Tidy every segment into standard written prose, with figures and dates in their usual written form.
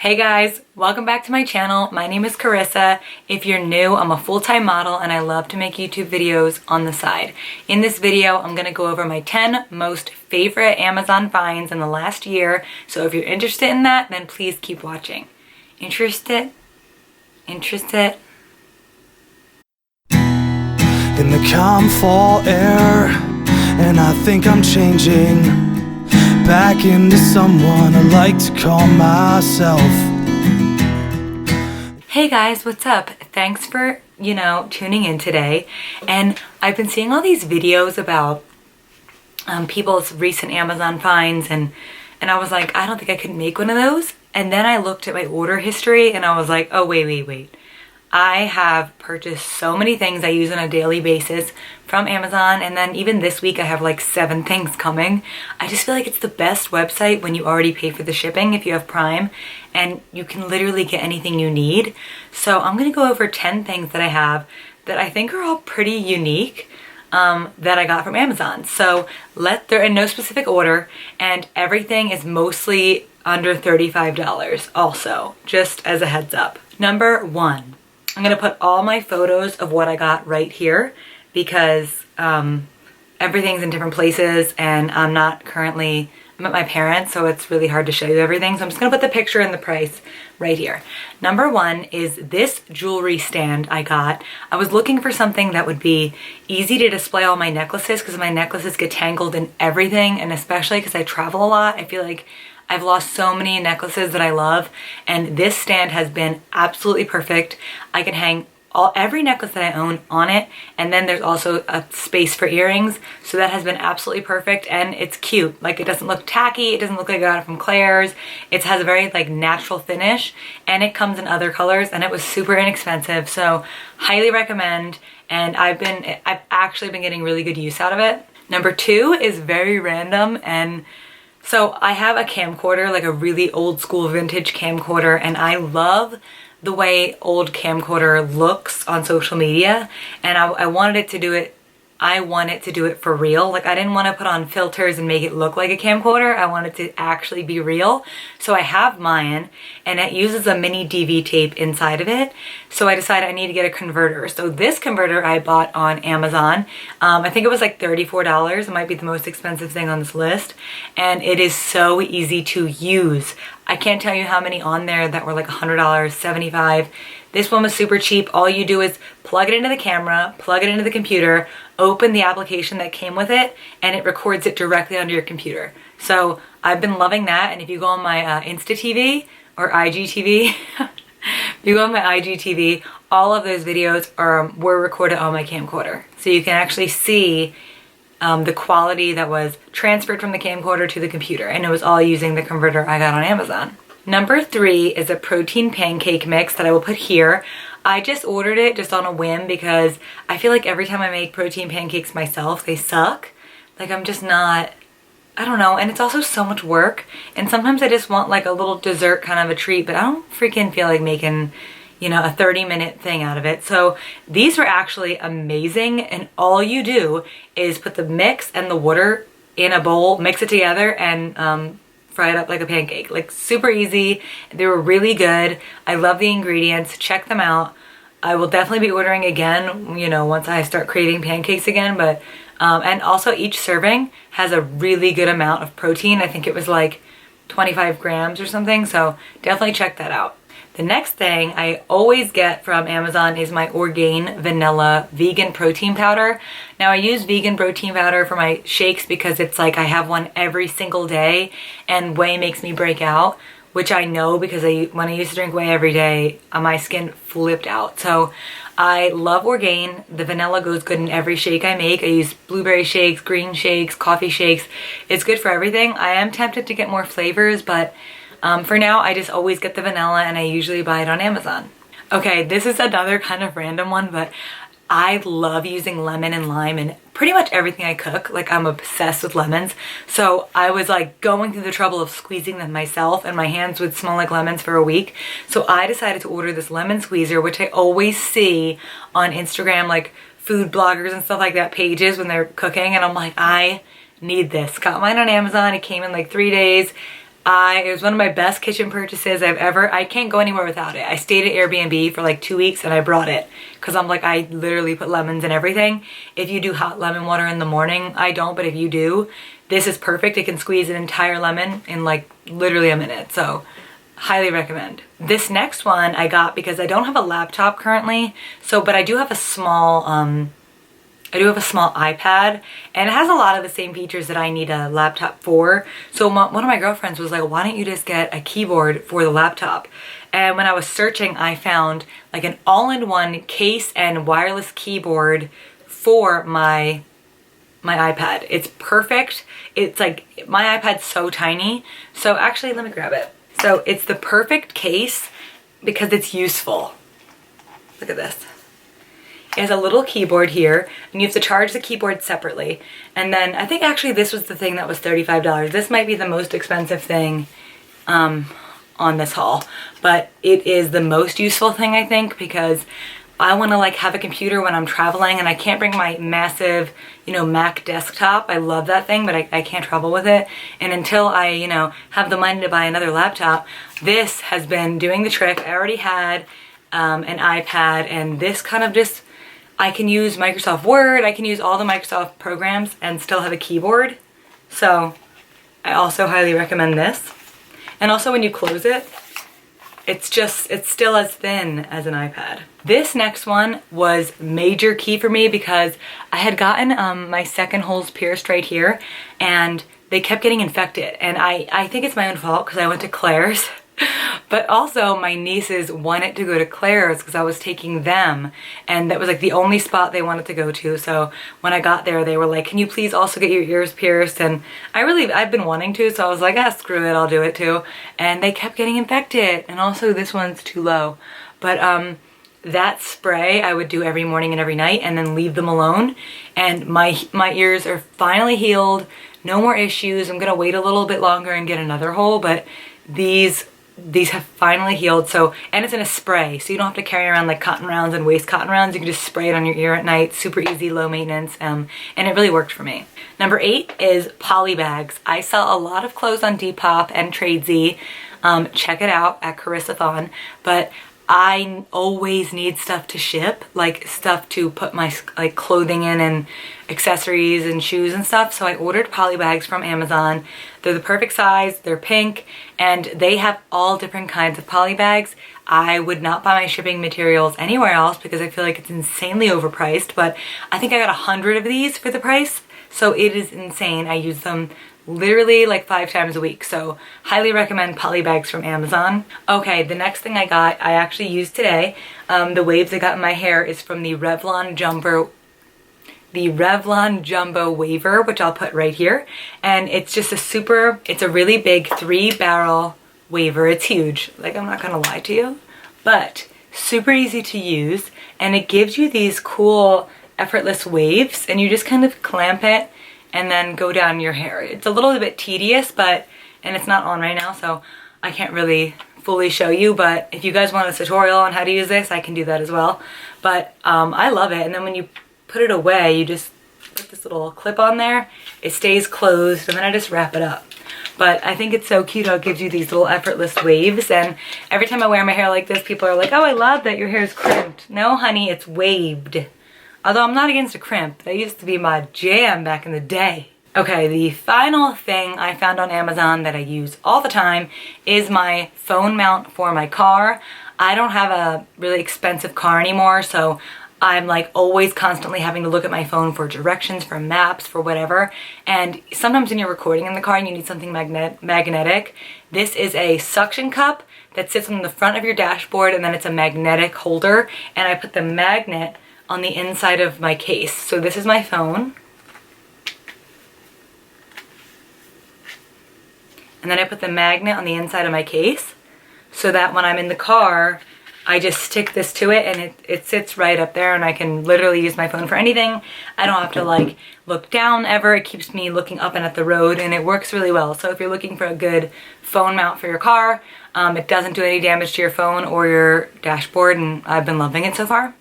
Hey guys, welcome back to my channel. My name is Carissa. If you're new, I'm a full-time model and I love to make YouTube videos on the side. In this video, I'm gonna go over my 10 most favorite Amazon finds in the last year. So if you're interested in that, then please keep watching. Interested? Interested? In the calm fall air, and I think I'm changing back into someone I like to call myself. Hey guys, what's up? Thanks for, tuning in today. And I've been seeing all these videos about people's recent Amazon finds and I was like, I don't think I could make one of those. And then I looked at my order history and I was like, oh, wait. I have purchased so many things I use on a daily basis from Amazon, and then even this week I have like 7 things coming. I just feel like it's the best website when you already pay for the shipping if you have Prime, and you can literally get anything you need. So I'm gonna go over 10 things that I have that I think are all pretty unique that I got from Amazon. So they're in no specific order, and everything is mostly under $35 also, just as a heads up. Number 1. I'm gonna put all my photos of what I got right here because everything's in different places and I'm at my parents', so it's really hard to show you everything. So I'm just gonna put the picture and the price right here. Number 1 is this jewelry stand I got. I was looking for something that would be easy to display all my necklaces because my necklaces get tangled in everything, and especially because I travel a lot, I feel like I've lost so many necklaces that I love, and this stand has been absolutely perfect. I can hang every necklace that I own on it, and then there's also a space for earrings, so that has been absolutely perfect, and it's cute. Like, it doesn't look tacky, it doesn't look like I got it from Claire's. It has a very natural finish, and it comes in other colors, and it was super inexpensive, so highly recommend, and I've actually been getting really good use out of it. Number 2 is very random, and so I have a camcorder, like a really old school vintage camcorder, and I love the way old camcorder looks on social media, and I wanted it to do it. I want it to do it for real. Like, I didn't want to put on filters and make it look like a camcorder. I want it to actually be real. So I have mine, and it uses a mini DV tape inside of it. So I decided I need to get a converter. So this converter I bought on Amazon. I think it was like $34. It might be the most expensive thing on this list. And it is so easy to use. I can't tell you how many on there that were like $100, $75. This one was super cheap. All you do is plug it into the camera, plug it into the computer, open the application that came with it, and it records it directly onto your computer. So I've been loving that, and if you go on my Insta TV or IGTV, if you go on my IGTV, all of those videos were recorded on my camcorder. So you can actually see the quality that was transferred from the camcorder to the computer, and it was all using the converter I got on Amazon. Number 3 is a protein pancake mix that I will put here. I just ordered it just on a whim because I feel like every time I make protein pancakes myself, they suck. Like, I'm just not, I don't know, and it's also so much work, and sometimes I just want like a little dessert kind of a treat, but I don't freaking feel like making, a 30-minute thing out of it. So these were actually amazing, and all you do is put the mix and the water in a bowl, mix it together, and fry it up like a pancake. Like, super easy. They were really good. I love the ingredients. Check them out. I will definitely be ordering again, once I start craving pancakes again, but and also each serving has a really good amount of protein. I think it was like 25 grams or something, so definitely check that out. The next thing I always get from Amazon is my Orgain Vanilla Vegan Protein Powder. Now, I use vegan protein powder for my shakes because it's like I have one every single day, and whey makes me break out, which I know because when I used to drink whey every day, my skin flipped out. So I love Orgain. The vanilla goes good in every shake I make. I use blueberry shakes, green shakes, coffee shakes. It's good for everything. I am tempted to get more flavors, but for now, I just always get the vanilla, and I usually buy it on Amazon. Okay, this is another kind of random one, but I love using lemon and lime in pretty much everything I cook. Like, I'm obsessed with lemons. So I was like going through the trouble of squeezing them myself, and my hands would smell like lemons for a week. So I decided to order this lemon squeezer, which I always see on Instagram, like food bloggers and stuff like that pages when they're cooking. And I'm like, I need this. Got mine on Amazon. It came in like 3 days. It was one of my best kitchen purchases I've ever, I can't go anywhere without it. I stayed at Airbnb for like 2 weeks and I brought it because I'm like, I literally put lemons in everything. If you do hot lemon water in the morning, I don't, but if you do, this is perfect. It can squeeze an entire lemon in like literally a minute. So highly recommend. This next one I got because I don't have a laptop currently. So, but I do have a small, iPad, and it has a lot of the same features that I need a laptop for. So one of my girlfriends was like, why don't you just get a keyboard for the laptop? And when I was searching, I found like an all-in-one case and wireless keyboard for my iPad. It's perfect. It's like, my iPad's so tiny. So actually, let me grab it. So it's the perfect case because it's useful. Look at this. It has a little keyboard here, and you have to charge the keyboard separately. And then I think actually this was the thing that was $35. This might be the most expensive thing on this haul, but it is the most useful thing, I think, because I want to like have a computer when I'm traveling and I can't bring my massive, you know, Mac desktop. I love that thing, but I can't travel with it. And until I, you know, have the money to buy another laptop, this has been doing the trick. I already had an iPad, and this kind of just, I can use Microsoft Word, I can use all the Microsoft programs and still have a keyboard. So I also highly recommend this. And also when you close it, it's still as thin as an iPad. This next one was major key for me because I had gotten my second holes pierced right here and they kept getting infected. And I think it's my own fault because I went to Claire's. But also my nieces wanted to go to Claire's because I was taking them, and that was like the only spot they wanted to go to. So when I got there, they were like, can you please also get your ears pierced? And I've been wanting to, so I was like, ah, screw it, I'll do it too. And they kept getting infected. And also this one's too low. But that spray I would do every morning and every night and then leave them alone. And my ears are finally healed. No more issues. I'm gonna wait a little bit longer and get another hole, but these have finally healed. So, and it's in a spray, so you don't have to carry around like cotton rounds and waste cotton rounds. You can just spray it on your ear at night. Super easy, low maintenance, and it really worked for me. Number 8 is poly bags. I sell a lot of clothes on Depop and Tradesy. Check it out at Carissathon. But I always need stuff to ship, like stuff to put my like clothing in and accessories and shoes and stuff. So I ordered poly bags from Amazon. They're the perfect size, they're pink, and they have all different kinds of poly bags. I would not buy my shipping materials anywhere else because I feel like it's insanely overpriced, but I think I got 100 of these for the price. So it is insane. I use them literally like 5 times a week. So highly recommend poly bags from Amazon. Okay, the next thing I got, I actually used today. The waves I got in my hair is from the Revlon Jumbo Waver, which I'll put right here. And it's just it's a really big 3-barrel waver. It's huge, like I'm not gonna lie to you, but super easy to use. And it gives you these cool effortless waves, and you just kind of clamp it and then go down your hair. It's a little bit tedious, and it's not on right now, so I can't really fully show you, but if you guys want a tutorial on how to use this, I can do that as well. But I love it. And then when you put it away, you just put this little clip on there, it stays closed, and then I just wrap it up. But I think it's so cute how it gives you these little effortless waves, and every time I wear my hair like this, people are like, oh, I love that your hair is crimped. No, honey, it's waved. Although I'm not against a crimp. That used to be my jam back in the day. Okay, the final thing I found on Amazon that I use all the time is my phone mount for my car. I don't have a really expensive car anymore, so I'm like always constantly having to look at my phone for directions, for maps, for whatever. And sometimes when you're recording in the car and you need something magnetic, this is a suction cup that sits on the front of your dashboard, and then it's a magnetic holder. And I put the magnet on the inside of my case. So this is my phone. And then I put the magnet on the inside of my case so that when I'm in the car, I just stick this to it and it sits right up there, and I can literally use my phone for anything. I don't have to like look down ever. It keeps me looking up and at the road, and it works really well. So if you're looking for a good phone mount for your car, it doesn't do any damage to your phone or your dashboard, and I've been loving it so far.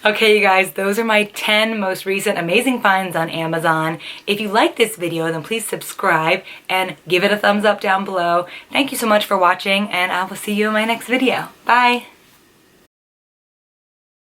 Okay, you guys, those are my 10 most recent amazing finds on Amazon. If you like this video, then please subscribe and give it a thumbs up down below. Thank you so much for watching, and I will see you in my next video. Bye!